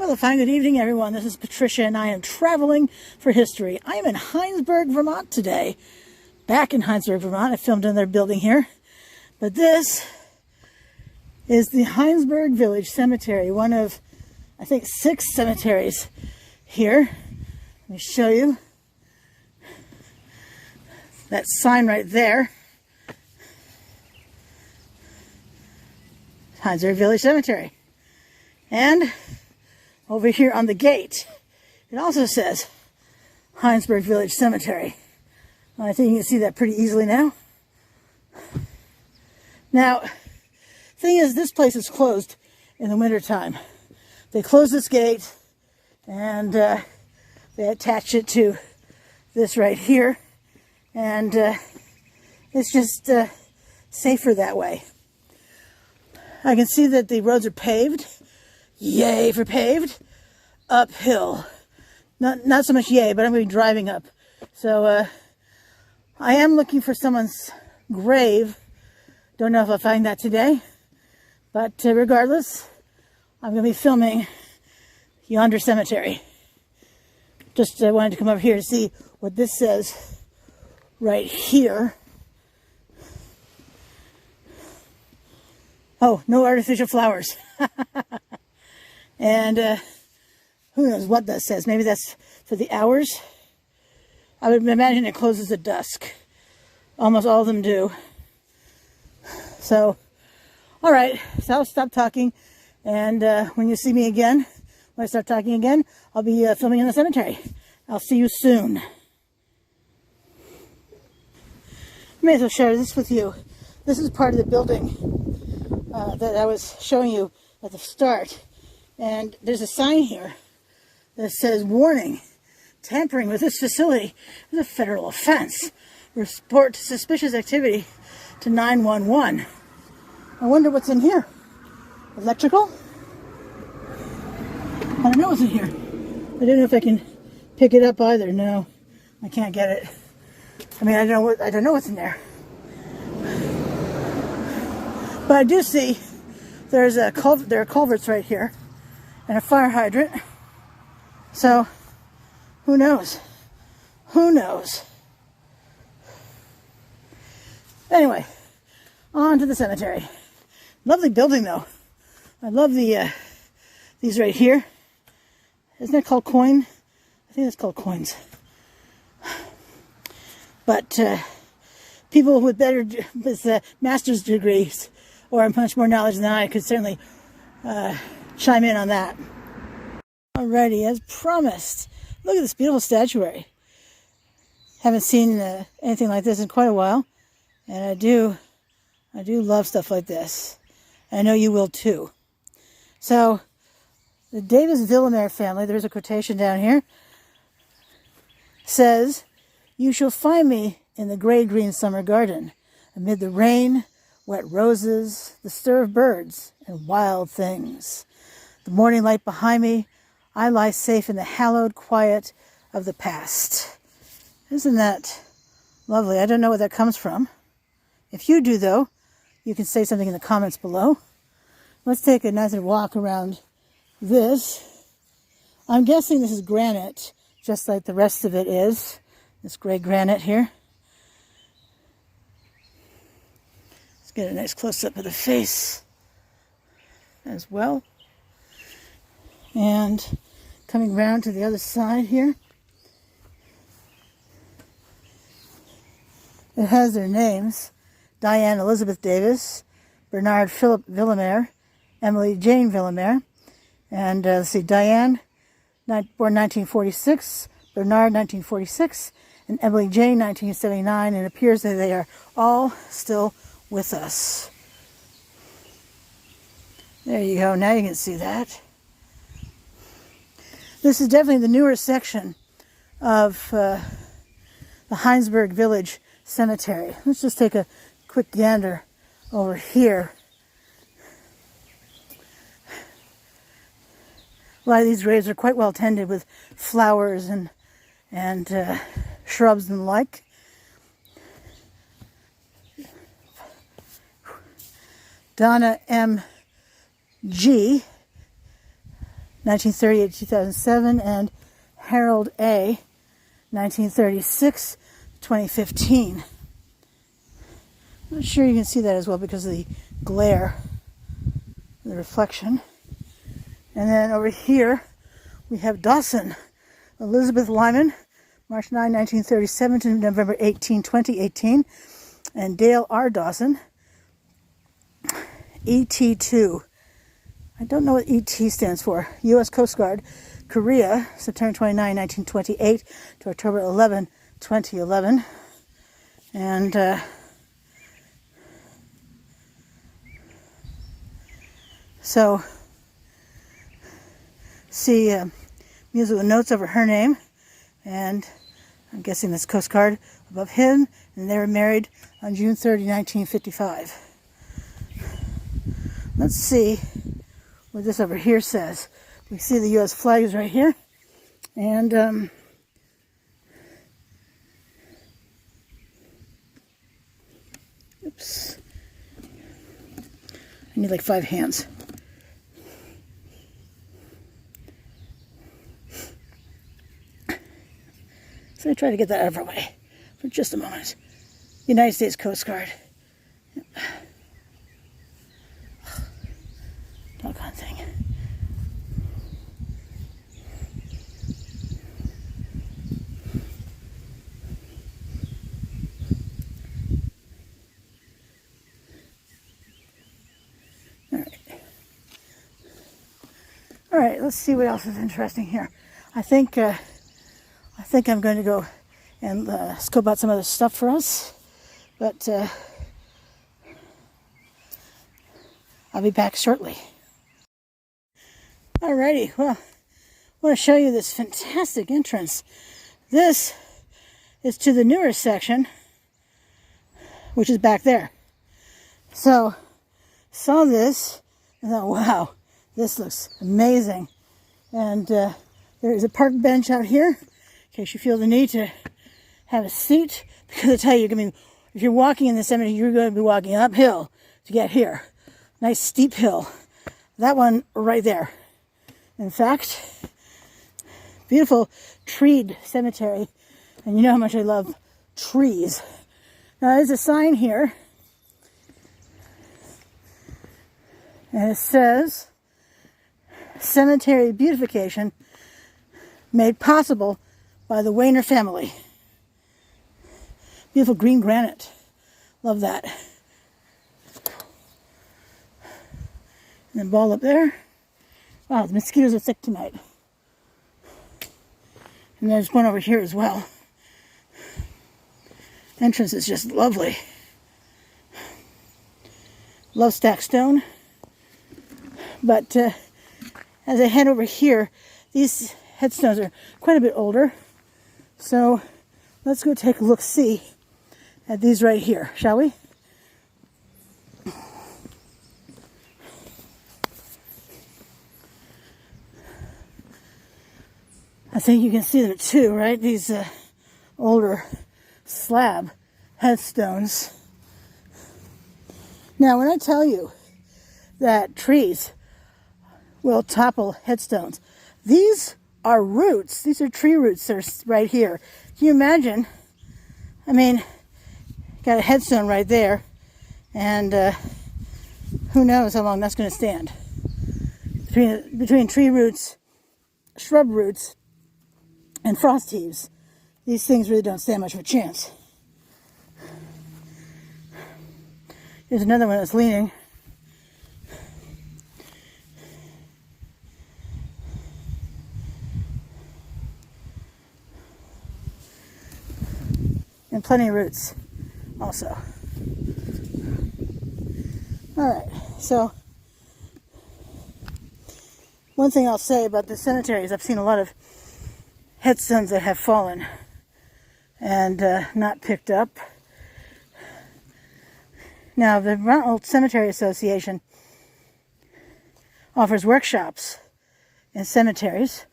Well, a fine good evening, everyone. This is Patricia, and I am traveling for history. I am in Hinesburg, Vermont today. Back in Hinesburg, Vermont. I filmed in their building here. But this is the Hinesburg Village Cemetery, one of, I think, 6 cemeteries here. Let me show you. That sign right there. Hinesburg Village Cemetery. And over here on the gate, it also says Hinesburg Village Cemetery. I think you can see that pretty easily now. Now, thing is, this place is closed in the wintertime. They close this gate and they attach it to this right here. And it's just safer that way. I can see that the roads are paved. Yay for paved. Uphill. Not so much yay, but I'm going to be driving up. So I am looking for someone's grave. Don't know if I'll find that today. But regardless, I'm going to be filming yonder cemetery. Just wanted to come over here to see what this says right here. Oh, no artificial flowers. And who knows what that says. Maybe that's for the hours. I would imagine it closes at dusk. Almost all of them do. So, all right. So I'll stop talking. And when you see me again, when I start talking again, I'll be filming in the cemetery. I'll see you soon. May as well share this with you. This is part of the building that I was showing you at the start. And there's a sign here that says, warning, tampering with this facility is a federal offense. Report suspicious activity to 911. I wonder what's in here. Electrical? I don't know what's in here. I don't know if I can pick it up either. No, I can't get it. I mean, I don't know what's in there. But I do see there are culverts right here and a fire hydrant. So, who knows? Who knows? Anyway, on to the cemetery. Lovely building, though. I love these right here. Isn't that called coin? I think it's called coins. But people with master's degrees or much more knowledge than I could certainly chime in on that. Alrighty, as promised, look at this beautiful statuary. Haven't seen anything like this in quite a while, and I do love stuff like this. I know you will too. So, the Davis-Villamere family, there's a quotation down here, says, "You shall find me in the gray-green summer garden, amid the rain, wet roses, the stir of birds, and wild things. The morning light behind me, I lie safe in the hallowed quiet of the past." Isn't that lovely? I don't know where that comes from. If you do, though, you can say something in the comments below. Let's take a nice walk around this. I'm guessing this is granite, just like the rest of it is. This gray granite here. Let's get a nice close-up of the face as well. And coming round to the other side here. It has their names. Diane Elizabeth Davis, Bernard Philip Villamere, Emily Jane Villamere. And let's see, Diane, born 1946, Bernard 1946, and Emily Jane 1979. And it appears that they are all still with us. There you go. Now you can see that. This is definitely the newer section of the Hinesburg Village Cemetery. Let's just take a quick gander over here. A lot of these graves are quite well tended with flowers and shrubs and the like. Donna M. G. 1938 to 2007, and Harold A., 1936 2015. I'm not sure you can see that as well because of the glare, the reflection. And then over here, we have Dawson, Elizabeth Lyman, March 9, 1937 to November 18, 2018. And Dale R. Dawson, ET2. I don't know what ET stands for. U.S. Coast Guard, Korea, September 29, 1928 to October 11, 2011. And so, see musical notes over her name, and I'm guessing that's Coast Guard above him, and they were married on June 30, 1955. Let's see what this over here says. We see the U.S. flag is right here, and oops, I need like 5 hands. So I try to get that out of our way for just a moment. United States Coast Guard. Yep. Doggone thing. All right, let's see what else is interesting here. I think I'm going to go and scope out some other stuff for us, but I'll be back shortly. Alrighty, well, I want to show you this fantastic entrance. This is to the newer section, which is back there. So, saw this and thought, wow, this looks amazing. And there is a park bench out here in case you feel the need to have a seat, because I tell you, if you're walking in the cemetery, you're going to be walking uphill to get here. Nice steep hill. That one right there. In fact, beautiful treed cemetery, and you know how much I love trees. Now there's a sign here, and it says, "Cemetery beautification made possible by the Wayner family." Beautiful green granite. Love that. And then ball up there. Wow, the mosquitoes are thick tonight. And there's one over here as well. Entrance is just lovely. Love stacked stone. But as I head over here, these headstones are quite a bit older. So let's go take a look-see at these right here, shall we? I think you can see them too, right? These older slab headstones. Now, when I tell you that trees will topple headstones, these are roots. These are tree roots that are right here. Can you imagine? I mean, got a headstone right there, and who knows how long that's going to stand. Between tree roots, shrub roots, and frost heaves, these things really don't stand much of a chance. Here's another one that's leaning. And plenty of roots also. Alright, so one thing I'll say about the cemetery is I've seen a lot of headstones that have fallen and not picked up. Now, the Ronald Cemetery Association offers workshops in cemeteries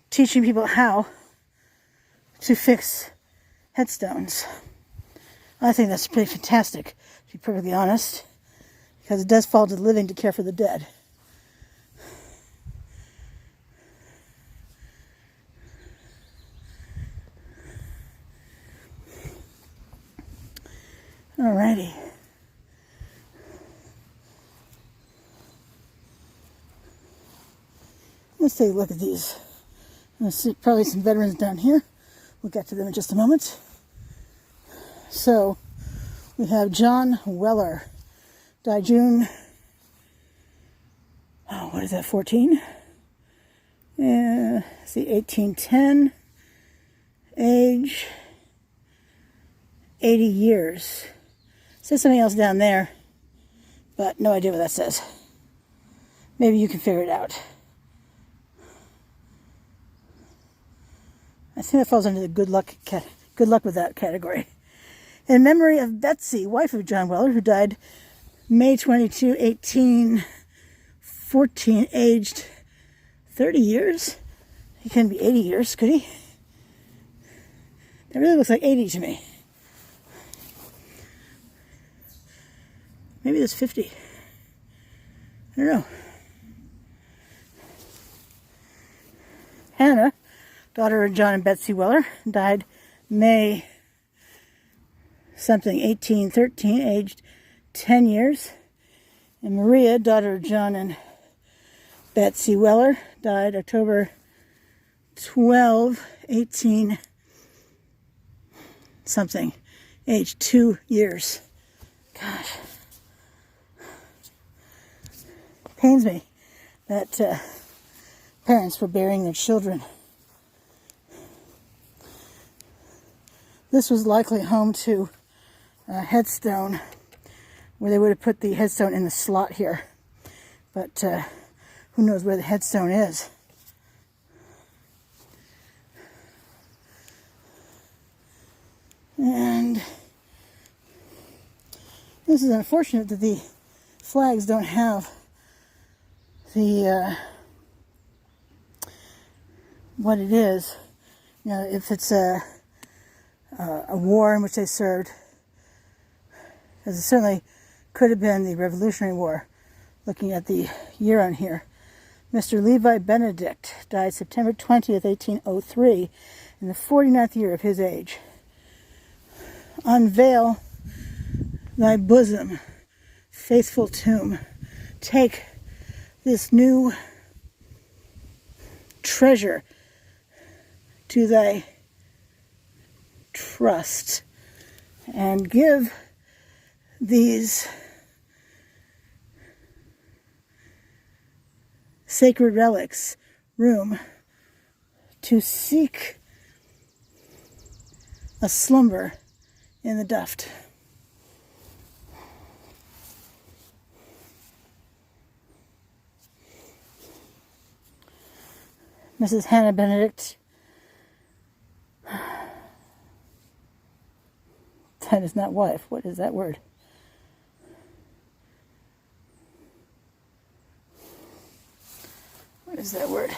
teaching people how to fix headstones. I think that's pretty fantastic, to be perfectly honest, because it does fall to the living to care for the dead. Alrighty. Let's take a look at these. There's probably some veterans down here. We'll get to them in just a moment. So, we have John Weller. Died June, what is that, 14? See, 1810. Age, 80 years. Says something else down there, but no idea what that says. Maybe you can figure it out. I think that falls under the good luck with that category. In memory of Betsy, wife of John Weller, who died May 22, 1814, aged 30 years. He couldn't be 80 years, could he? That really looks like 80 to me. Maybe it's 50. I don't know. Hannah, daughter of John and Betsy Weller, died May something 1813, aged 10 years. And Maria, daughter of John and Betsy Weller, died October 12, 18 something, aged 2 years. Gosh. Pains me that parents were burying their children. This was likely home to a headstone where they would have put the headstone in the slot here. But who knows where the headstone is. And this is unfortunate that the flags don't have the what it is. You know, if it's a war in which they served, because it certainly could have been the Revolutionary War. Looking at the year on here, Mr. Levi Benedict died September 20th, 1803, in the 49th year of his age. Unveil thy bosom, faithful tomb. Take this new treasure to thy trust and give these sacred relics room to seek a slumber in the dust. Mrs. Hannah Benedict. That is not wife. What is that word? What is that word?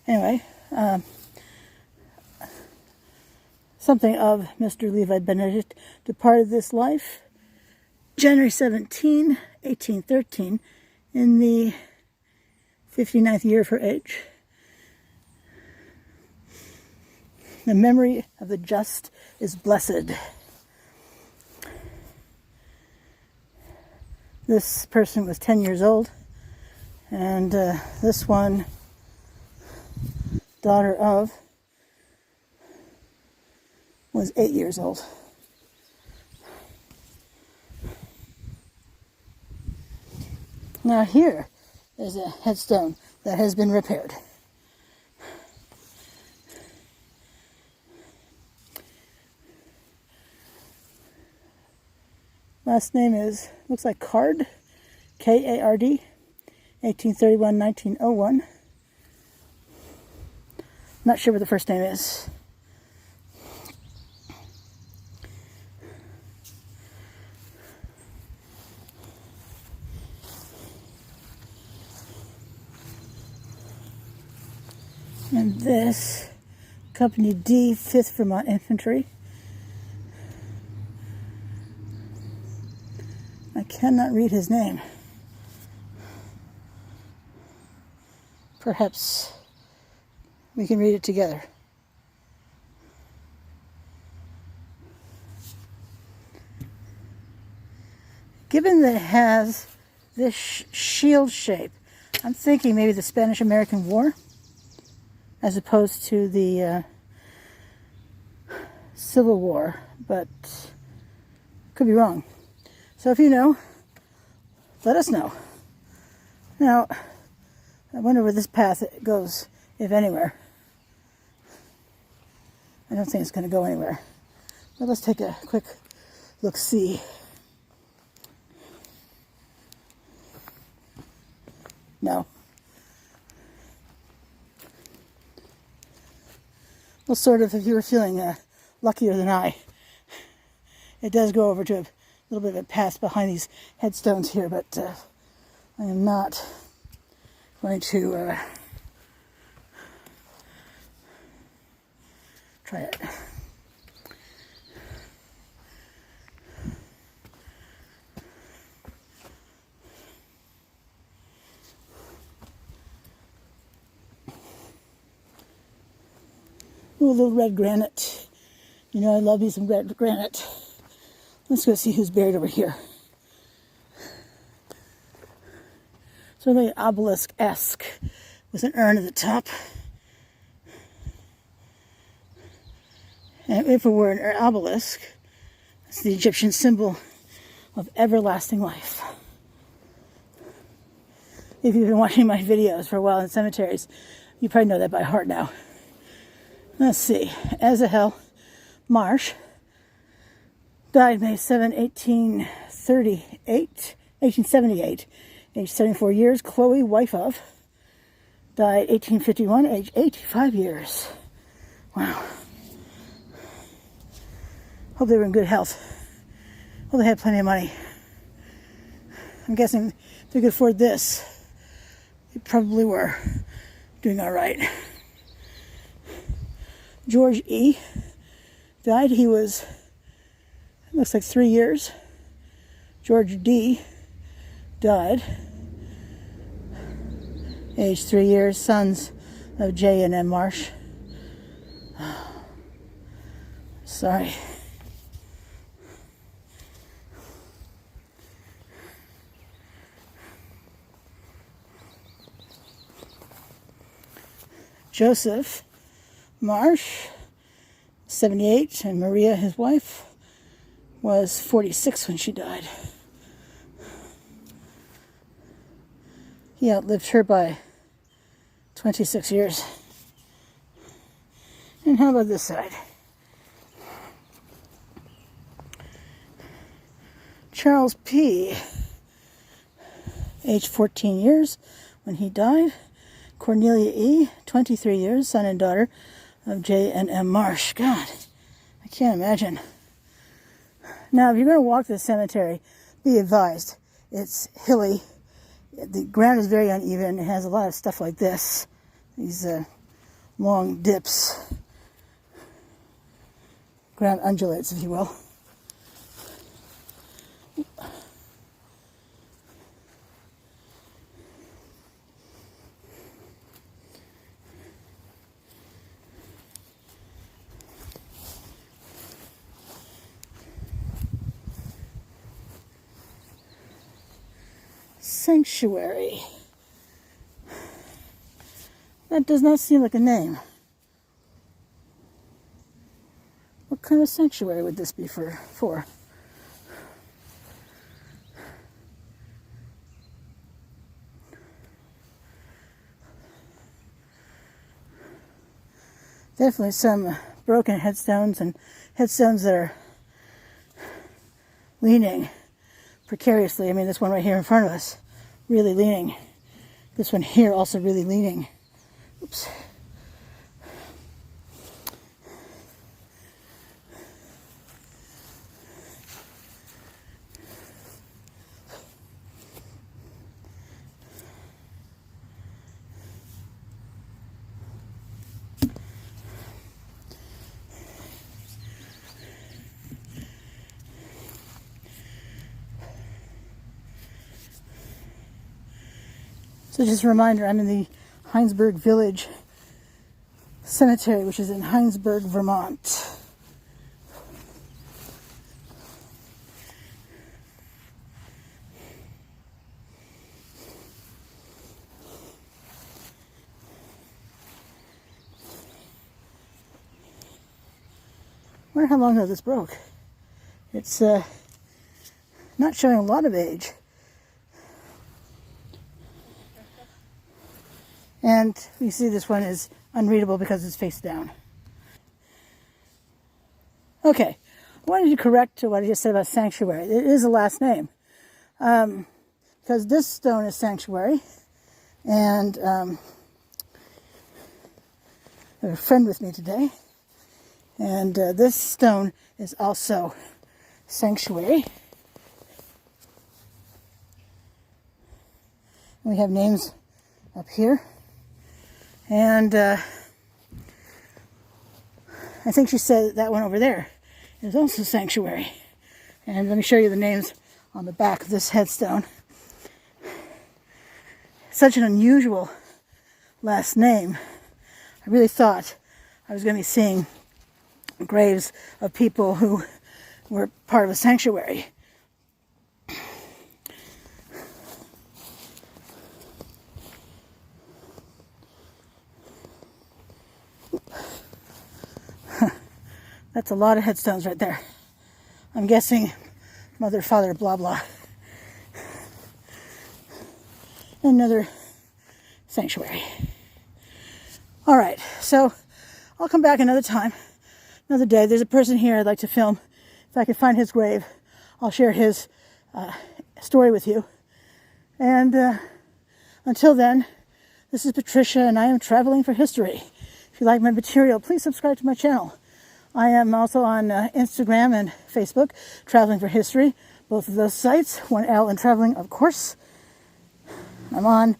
Anyway, something of Mr. Levi Benedict departed this life January 17, 1813, in the 59th year of her age. The memory of the just is blessed. This person was 10 years old, and this one, daughter of, was 8 years old. Now here is a headstone that has been repaired. Last name is, looks like Card, K-A-R-D, 1831-1901. Not sure what the first name is. And this, Company D, 5th Vermont Infantry. I cannot read his name. Perhaps we can read it together. given that it has this shield shape, I'm thinking maybe the Spanish-American War, as opposed to the Civil War, but could be wrong. So if you know, let us know. Now, I wonder where this path goes, if anywhere. I don't think it's going to go anywhere. But let's take a quick look-see. No. Well, sort of, if you were feeling luckier than I. It does go over to a little bit of a path behind these headstones here, but I am not going to try it. Ooh, a little red granite. You know, I love me some red granite. Let's go see who's buried over here. Certainly obelisk-esque with an urn at the top. And if it were an obelisk, it's the Egyptian symbol of everlasting life. If you've been watching my videos for a while in cemeteries, you probably know that by heart now. Let's see. Asahel Marsh died May 7, 1878, age 74 years. Chloe, wife of, died 1851, age 85 years. Wow. Hope they were in good health. Hope they had plenty of money. I'm guessing if they could afford this, they probably were doing all right. George E. died. He was, looks like 3 years. George D. died, age 3 years. Sons of J and M Marsh. Sorry. Joseph Marsh, 78, and Maria, his wife, was 46 when she died. He outlived her by 26 years. And how about this side? Charles P., age 14 years when he died. Cornelia E., 23 years, son and daughter of J and M Marsh. God, I can't imagine. Now, if you're going to walk to the cemetery, be advised, it's hilly. The ground is very uneven. It has a lot of stuff like this. These long dips. Ground undulates, if you will. Sanctuary. That does not seem like a name. What kind of sanctuary would this be for? Definitely some broken headstones and headstones that are leaning precariously. I mean, this one right here in front of us, really leaning. This one here also really leaning. Oops. So just a reminder, I'm in the Hinesburg Village Cemetery, which is in Hinesburg, Vermont. wonder how long ago this broke. It's not showing a lot of age. And you see this one is unreadable because it's face down. Okay, I wanted to correct what I just said about sanctuary. It is a last name. Because this stone is sanctuary. And I have a friend with me today. And this stone is also sanctuary. We have names up here. And I think she said that one over there is also sanctuary. And let me show you the names on the back of this headstone. Such an unusual last name. I really thought I was going to be seeing graves of people who were part of a sanctuary. That's a lot of headstones right there. I'm guessing mother, father, blah, blah. Another sanctuary. All right, so I'll come back another time, another day. There's a person here I'd like to film. If I can find his grave, I'll share his story with you. And until then, this is Patricia, and I am traveling for history. If you like my material, please subscribe to my channel. I am also on Instagram and Facebook, Traveling for History. Both of those sites, 1L and Traveling, of course. I'm on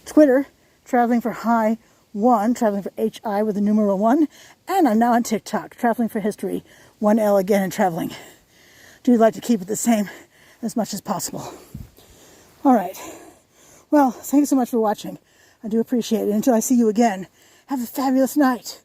Twitter, Traveling for High 1, Traveling for HI with the numeral 1. And I'm now on TikTok, Traveling for History, 1L again and Traveling. Do like to keep it the same as much as possible. All right. Well, thank you so much for watching. I do appreciate it. Until I see you again, have a fabulous night.